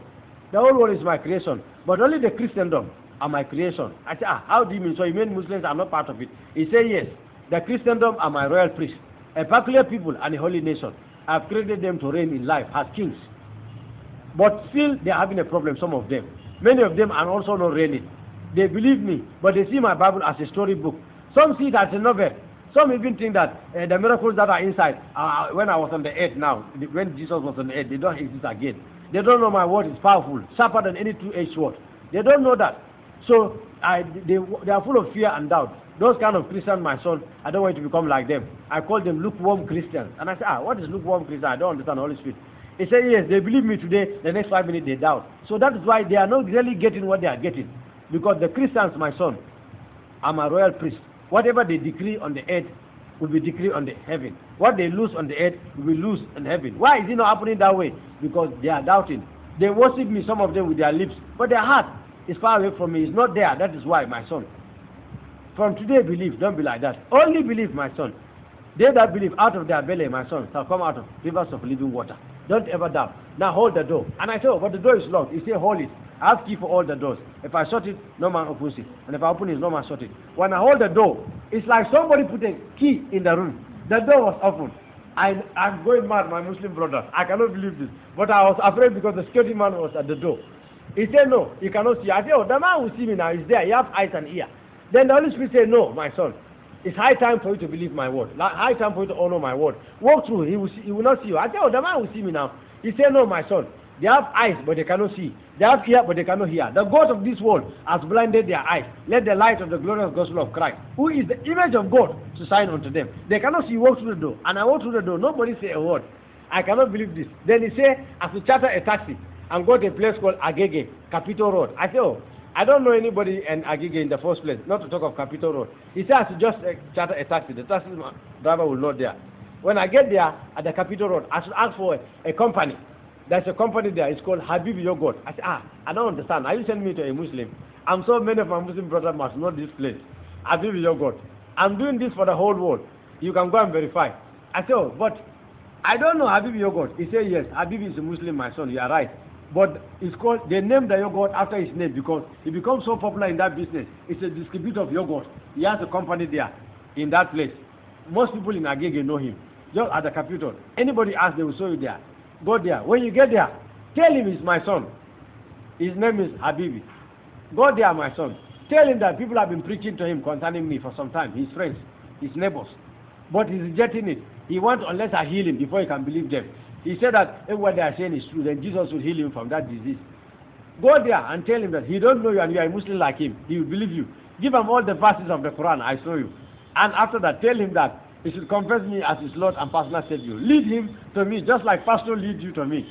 S1: The whole world is my creation. But only the Christendom are my creation. I say, how do you mean? So you mean Muslims are not part of it? He said, yes. The Christendom are my royal priests, a peculiar people and a holy nation. I have created them to reign in life as kings. But still, they are having a problem, some of them. Many of them are also not reigning. They believe me, but they see my Bible as a storybook. Some see it as a novel. Some even think that the miracles that are inside, when I was on the earth now, when Jesus was on the earth, they don't exist again. They don't know my word is powerful, sharper than any two-edged sword. They don't know that. So they are full of fear and doubt. Those kind of Christians, my son, I don't want you to become like them. I call them lukewarm Christians. And I say, what is lukewarm Christian? I don't understand the Holy Spirit. He said, yes, they believe me today, the next 5 minutes they doubt. So that is why they are not really getting what they are getting. Because the Christians, my son, are my royal priests. Whatever they decree on the earth will be decreed on the heaven. What they lose on the earth will be loose in heaven. Why is it not happening that way? Because they are doubting. They worship me, some of them with their lips, but their heart is far away from me. It's not there. That is why, my son. From today, believe. Don't be like that. Only believe, my son. They that believe, out of their belly, my son, shall come out of rivers of living water. Don't ever doubt. Now hold the door. And I say, but the door is locked. He say, hold it. I have key for all the doors. If I shut it, no man opens it. And if I open it, no man shut it. When I hold the door, it's like somebody put a key in the room. The door was open. I'm going mad, my Muslim brothers. I cannot believe this. But I was afraid because the security man was at the door. He said, no, you cannot see. I said, the man will see me now. He's there. He has eyes and ear. Then the Holy Spirit said, no, my son. It's high time for you to believe my word. High time for you to honor my word. Walk through. He will not see you. I said, the man will see me now. He said, no, my son. They have eyes, but they cannot see. They have ear, but they cannot hear. The God of this world has blinded their eyes. Let the light of the glorious gospel of Christ, who is the image of God, to shine unto them. They cannot see. Walk through the door. And I walk through the door. Nobody say a word. I cannot believe this. Then he said, I have to charter a taxi and go to a place called Agege, Capitol Road. I said, I don't know anybody in Agege in the first place, not to talk of Capitol Road. He said, I should just charter a taxi. The taxi driver will not there. When I get there at the Capitol Road, I should ask for a company. There's a company there. It's called Habib Yogurt. I said, I don't understand. Are you sending me to a Muslim? I'm so many of my Muslim brothers must know this place. Habib Yogurt. I'm doing this for the whole world. You can go and verify. I said, oh, but I don't know Habib yogurt. He said, yes, Habib is a Muslim, my son, you are right. But it's called, they named the yogurt after his name because he becomes so popular in that business. It's a distributor of yogurt. He has a company there in that place. Most people in Agege know him. Just at the capital. Anybody asks, they will show you there. Go there. When you get there, tell him he's my son. His name is Habibi. Go there, my son. Tell him that people have been preaching to him concerning me for some time. His friends, his neighbors. But he's rejecting it. He wants unless I heal him before he can believe them. He said that what they are saying is true, then Jesus will heal him from that disease. Go there and tell him that he don't know you and you are a Muslim like him. He will believe you. Give him all the verses of the Quran, I show you. And after that, tell him that he should confess me as his Lord and personal Savior. Lead him to me, just like Pastor leads you to me.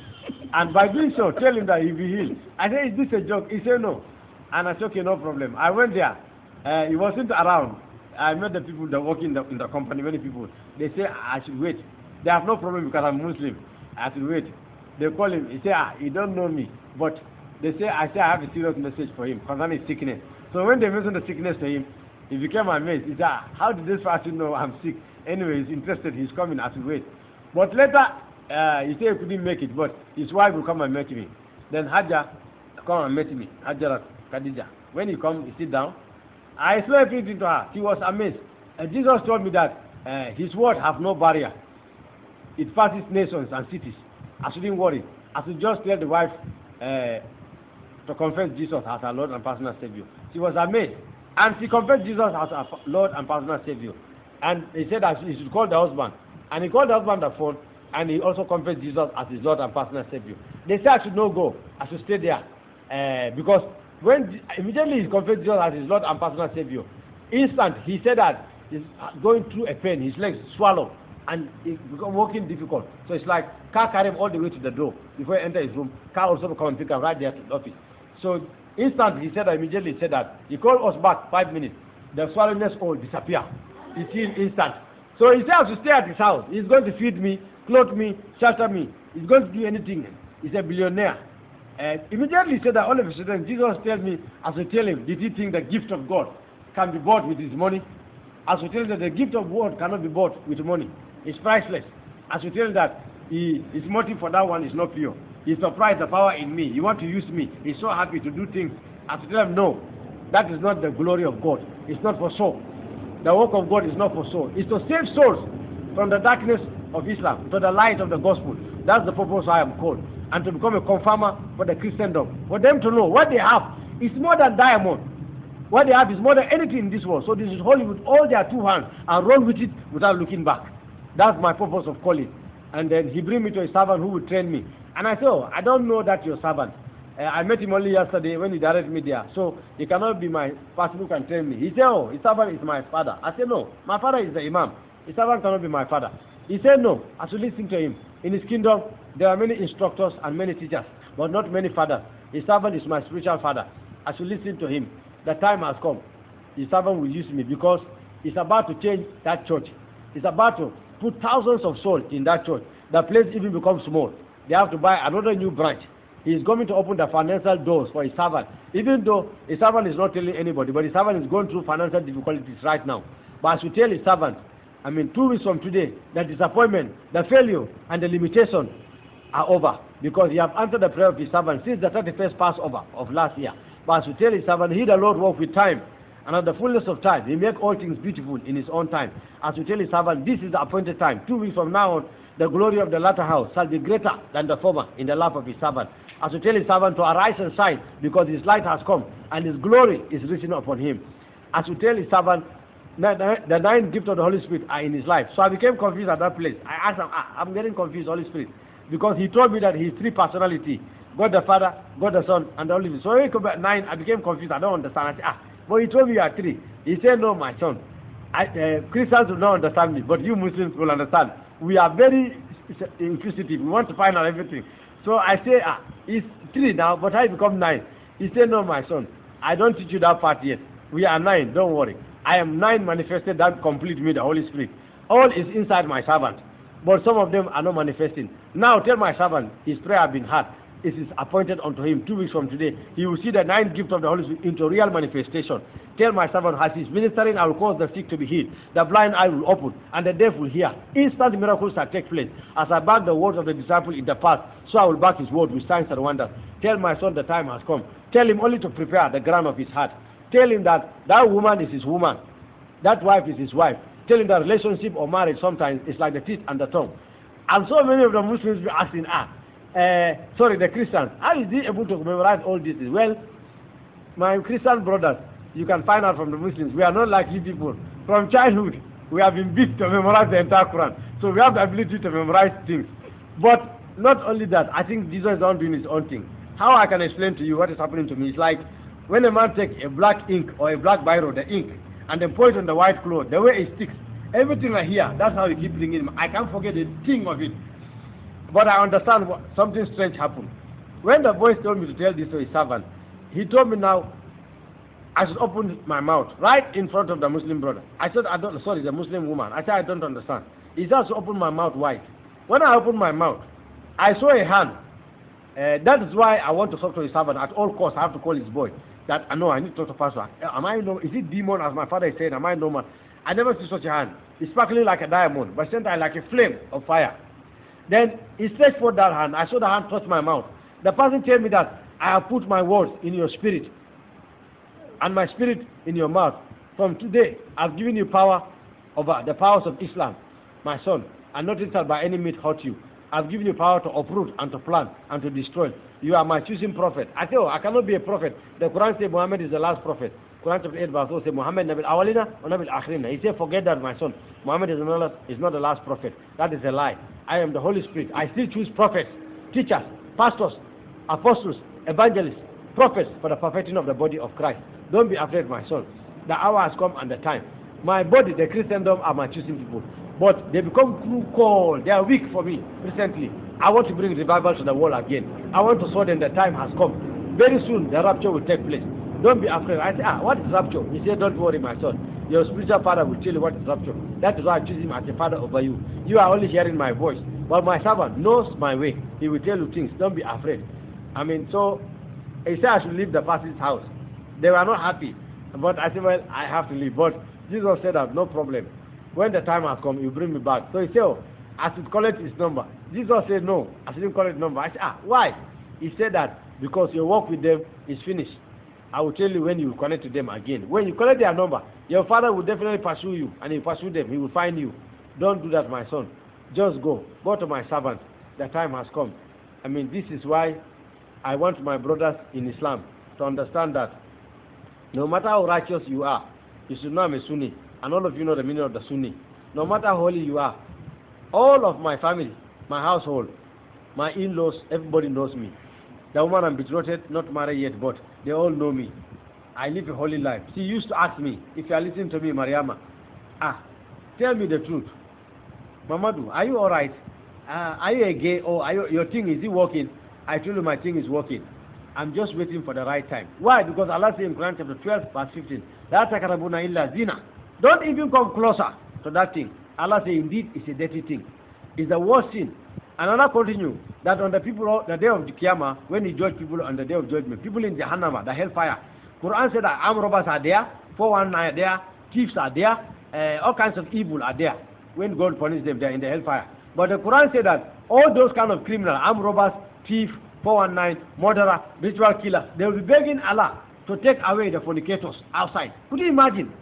S1: And by doing so, tell him that he will be healed. I said, is this a joke? He said, no. And I said, okay, no problem. I went there. He wasn't around. I met the people that work in the company, many people. They say, I should wait. They have no problem because I'm Muslim. I should wait. They call him. He say, he don't know me. But they say, I have a serious message for him concerning sickness. So when they mentioned the sickness to him, he became amazed. He said, how did this person know I'm sick? Anyway, he's interested. He's coming. I should wait. But later, he said he couldn't make it. But his wife will come and meet me. Then Hajjah come and meet me. Hajjah Khadija. When he come, he sit down. I explained everything to her. She was amazed. And Jesus told me that his word have no barrier. It passes nations and cities. I shouldn't worry. I should just tell the wife to confess Jesus as her Lord and personal Savior. She was amazed. And she confessed Jesus as her Lord and personal Savior. And he said that he should call the husband. And he called the husband on the phone. And he also confessed Jesus as his Lord and personal Savior. They said I should not go. I should stay there. Because when immediately he confessed Jesus as his Lord and personal Savior, instant he said that he's going through a pain. His legs swallow. And it become walking difficult. So it's like car carry him all the way to the door. Before he enter his room, car also come and pick him right there to the office. So instant he said that, immediately he said that. He called us back 5 minutes. The swallowness all disappear. It's instant. So he said I should stay at his house. He's going to feed me, clothe me, shelter me. He's going to do anything. He's a billionaire. And immediately he said that all of a sudden Jesus tells me, as I tell him, did he think the gift of God can be bought with his money? As we tell him that the gift of God cannot be bought with money. It's priceless. As we tell him that his motive for that one is not pure. He's surprised the power in me. You want to use me. He's so happy to do things. As we tell him, no, that is not the glory of God. It's not for soul. The work of God is not for soul. It's to save souls from the darkness of Islam to the light of the gospel. That's the purpose I am called. And to become a confirmer for the Christendom. For them to know what they have is more than diamond. What they have is more than anything in this world. So this is holy with all their two hands and run with it without looking back. That's my purpose of calling. And then he bring me to a servant who will train me. And I said, oh, I don't know that your servant. I met him only yesterday when he directed me there. So he cannot be my person who can train me. He said, oh, his servant is my father. I said, no, my father is the Imam. His servant cannot be my father. He said, no, I should listen to him. In his kingdom, there are many instructors and many teachers, but not many fathers. His servant is my spiritual father. I should listen to him. The time has come. His servant will use me because he's about to change that church. He's about to put thousands of souls in that church. The place even becomes small. They have to buy another new branch. He is going to open the financial doors for his servant. Even though his servant is not telling anybody, but his servant is going through financial difficulties right now. But as we tell his servant, 2 weeks from today, the disappointment, the failure, and the limitation are over. Because he have answered the prayer of his servant since the 31st Passover of last year. But as we tell his servant, he the Lord walk with time. And at the fullness of time, he make all things beautiful in his own time. As we tell his servant, this is the appointed time. 2 weeks from now on, the glory of the latter house shall be greater than the former in the lap of his servant. As we tell his servant to arise and shine, because his light has come, and his glory is risen upon him. As we tell his servant, the 9 gifts of the Holy Spirit are in his life. So I became confused at that place. I asked him, I'm getting confused, Holy Spirit. Because he told me that he is 3 personality. God the Father, God the Son, and the Holy Spirit. So when he came back 9, I became confused. I don't understand. I said, but he told me you are 3. He said, no, my son. Christians will not understand me, but you Muslims will understand. We are very inquisitive. We want to find out everything. So I say, it's 3 now, but I become 9. He said, no, my son, I don't teach you that part yet. We are 9, don't worry. I am 9 manifested that complete me, the Holy Spirit. All is inside my servant. But some of them are not manifesting. Now tell my servant, his prayer have been heard. it is appointed unto him 2 weeks from today, he will see the 9 gifts of the Holy Spirit into real manifestation. Tell my servant, as he is ministering, I will cause the sick to be healed, the blind eye will open, and the deaf will hear. Instant miracles shall take place. As I back the words of the disciple in the past, so I will back his word with signs and wonders. Tell my son the time has come. Tell him only to prepare the ground of his heart. Tell him that that woman is his woman, that wife is his wife. Tell him that relationship or marriage sometimes is like the teeth and the tongue. And so many of the Muslims be asking, the Christians, how is he able to memorize all this? Well, my Christian brothers, you can find out from the Muslims, we are not like you people. From childhood, we have been beat to memorize the entire Quran. So we have the ability to memorize things. But not only that, I think Jesus is not doing his own thing. How I can explain to you what is happening to me is like when a man takes a black ink or a black biro, the ink, and then pour it on the white cloth, the way it sticks, everything I hear, that's how you keep bringing it. I can't forget a thing of it. But I understand something strange happened. When the boy told me to tell this to his servant, he told me now I should open my mouth right in front of the Muslim brother. I said, the Muslim woman. I said, I don't understand. He said, to open my mouth wide. When I opened my mouth, I saw a hand. That is why I want to talk to his servant. At all costs, I have to call his boy. That, I need to talk to pastor. Is it demon, as my father is saying? Am I normal? I never see such a hand. It's sparkling like a diamond, but same time like a flame of fire. Then he stretched forth that hand. I saw the hand touch my mouth. The person told me that I have put my words in your spirit and my spirit in your mouth. From today, I've given you power over the powers of Islam, my son, and nothing shall by any means hurt you. I've given you power to uproot and to plant and to destroy. You are my choosing prophet. I say, I cannot be a prophet. The Quran says Muhammad is the last prophet. Quran chapter 8 verse 4 says Muhammad nabil awalina wa nabil akhirina. He said, forget that, my son. Muhammad is not the last prophet. That is a lie. I am the Holy Spirit. I still choose prophets, teachers, pastors, apostles, evangelists, prophets for the perfecting of the body of Christ. Don't be afraid, my son. The hour has come and the time. My body, the Christendom, are my choosing people. But they become too cold. They are weak for me recently. I want to bring revival to the world again. I want to show them the time has come. Very soon, the rapture will take place. Don't be afraid. I say, what is rapture? He said, don't worry, my son. Your spiritual father will tell you what is rapture. That is why I choose him as a father over you. You are only hearing my voice. But my servant knows my way. He will tell you things. Don't be afraid. So he said I should leave the pastor's house. They were not happy. But I said, well, I have to leave. But Jesus said that, no problem. When the time has come, you bring me back. So he said, I should collect his number. Jesus said, no, I shouldn't collect his number. I said, why? He said that because your work with them is finished. I will tell you when you connect to them again. When you collect their number, your father will definitely pursue you, and he pursue them. He will find you. Don't do that, my son. Just go. Go to my servant. The time has come. This is why I want my brothers in Islam to understand that no matter how righteous you are, you should know I'm a Sunni, and all of you know the meaning of the Sunni. No matter how holy you are, all of my family, my household, my in-laws, everybody knows me. The woman I'm betrothed, not married yet, but they all know me. I live a holy life. She used to ask me, if you are listening to me, Mariama, tell me the truth. Mamadou, are you alright? Are you a gay, or your thing, is it working? I told you my thing is working. I'm just waiting for the right time. Why? Because Allah says in Quran chapter 12 verse 15, La takarabuna illa zina. Don't even come closer to that thing. Allah says indeed it's a dirty thing. It's the worst sin. And Allah continue that on the day of the Qiyamah, when He judge people on the day of judgment, people in Jahannam, the hellfire, Quran said that armed robbers are there, 419 are there, thieves are there, all kinds of evil are there. When God punishes them, they are in the hellfire. But the Quran said that all those kind of criminals, armed robbers, thief, 419, murderer, ritual killer, they will be begging Allah to take away the fornicators outside. Could you imagine?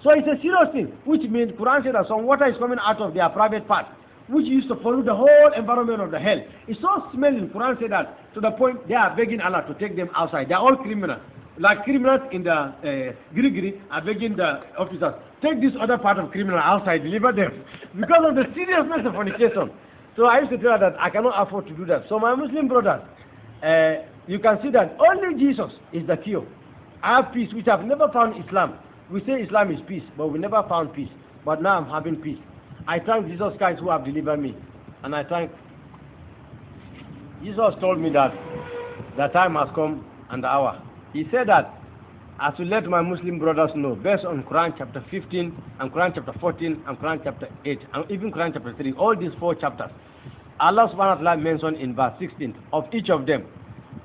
S1: So it's a serious thing, which means Quran said that some water is coming out of their private part, which used to pollute the whole environment of the hell. It's so smelling. Quran said that to the point they are begging Allah to take them outside. They are all criminals. Like criminals in the Giri are begging the officers, take this other part of criminal outside, deliver them. Because of the seriousness of fornication. So I used to tell her that I cannot afford to do that. So my Muslim brothers, you can see that only Jesus is the cure. I have peace, which I've never found Islam. We say Islam is peace, but we never found peace. But now I'm having peace. I thank Jesus Christ who have delivered me. And I thank... Jesus told me that the time has come and the hour. He said that I should let my Muslim brothers know, based on Quran chapter 15, and Quran chapter 14, and Quran chapter 8, and even Quran chapter 3, all these 4 chapters, Allah subhanahu wa ta'ala mentioned in verse 16 of each of them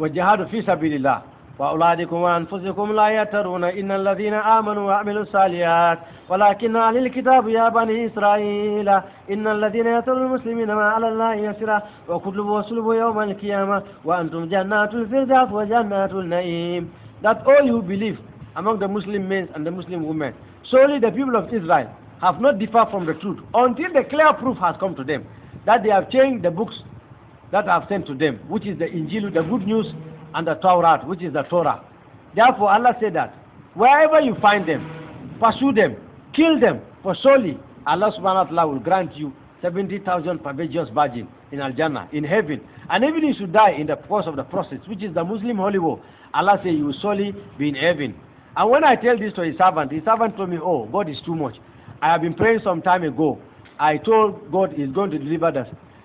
S1: وَجِهَادُ فِي سَبِيلِ اللَّهِ وَأَوْلَادِكُمْ وَأَنفُسِكُمْ لَا يَتَرُونَ إِنَّ الَّذِينَ آمَنُوا وَعَمِلُوا الصَّالِحَاتِ وَلَكِنَّ أَهْلَ الْكِتَابِ يَا بَنِي إِسْرَائِيلَ إِنَّ الَّذِينَ يَتَرُونَ الْمُسْلِمِينَ مَا عَلَى اللَّهِ يَسِرًا وَكُتُبُهُ وَصُلُبُهُ يَوْمَ الْقِيَامَةِ وَأَنْتُمْ جَنَّاتُ الْفِرْدَوْسِ وَجَنَّاتُ النَّعِيمِ. That all you believe among the Muslim men and the Muslim women, solely the people of Israel have not differed from the truth until the clear proof has come to them that they have changed the books that I have sent to them, which is the Injil, the good news, and the Torah, which is the Torah. Therefore Allah said that wherever you find them, pursue them, kill them, for surely Allah subhanahu wa ta'ala will grant you 70,000 perpetuous virgin in Al-Jannah, in heaven. And even if you die in the course of the process, which is the Muslim holy war, Allah says you will surely be in heaven. And when I tell this to his servant told me, oh, God is too much. I have been praying some time ago. I told God is going to deliver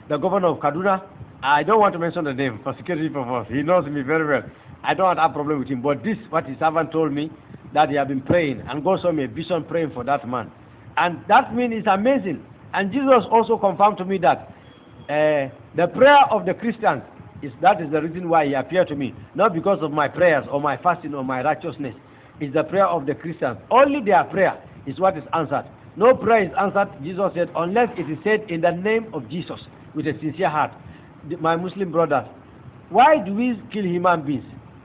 S1: the governor of Kaduna. I don't want to mention the name for security purposes. He knows me very well. I don't have a problem with him. But this, what his servant told me, that he had been praying, and God saw me a vision praying for that man. And that means it's amazing. And Jesus also confirmed to me that the prayer of the Christians, that is the reason why he appeared to me. Not because of my prayers or my fasting or my righteousness. It's the prayer of the Christians. Only their prayer is what is answered. No prayer is answered, Jesus said, unless it is said in the name of Jesus with a sincere heart. My Muslim brothers, why do we kill human beings?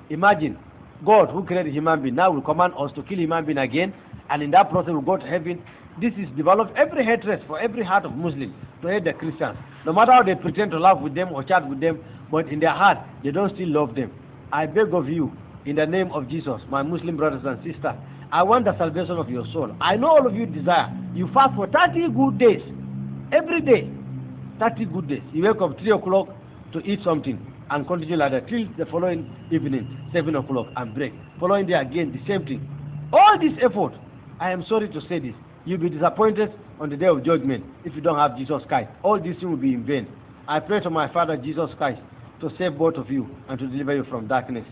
S1: Imagine, God who created human being now will command us to kill human being again, and in that process we'll go to heaven. This is developed every hatred for every heart of Muslim to hate the Christians. No matter how they pretend to laugh with them or chat with them, but in their heart they don't still love them. I beg of you, in the name of Jesus, my Muslim brothers and sisters, I want the salvation of your soul. I know all of you desire. You fast for 30 good days. Every day. 30 good days. You wake up 3 o'clock to eat something and continue like that till the following evening, 7 o'clock, and break. Following day again, the same thing. All this effort, I am sorry to say this, you'll be disappointed on the day of judgment if you don't have Jesus Christ. All this thing will be in vain. I pray to my Father Jesus Christ to save both of you and to deliver you from darkness.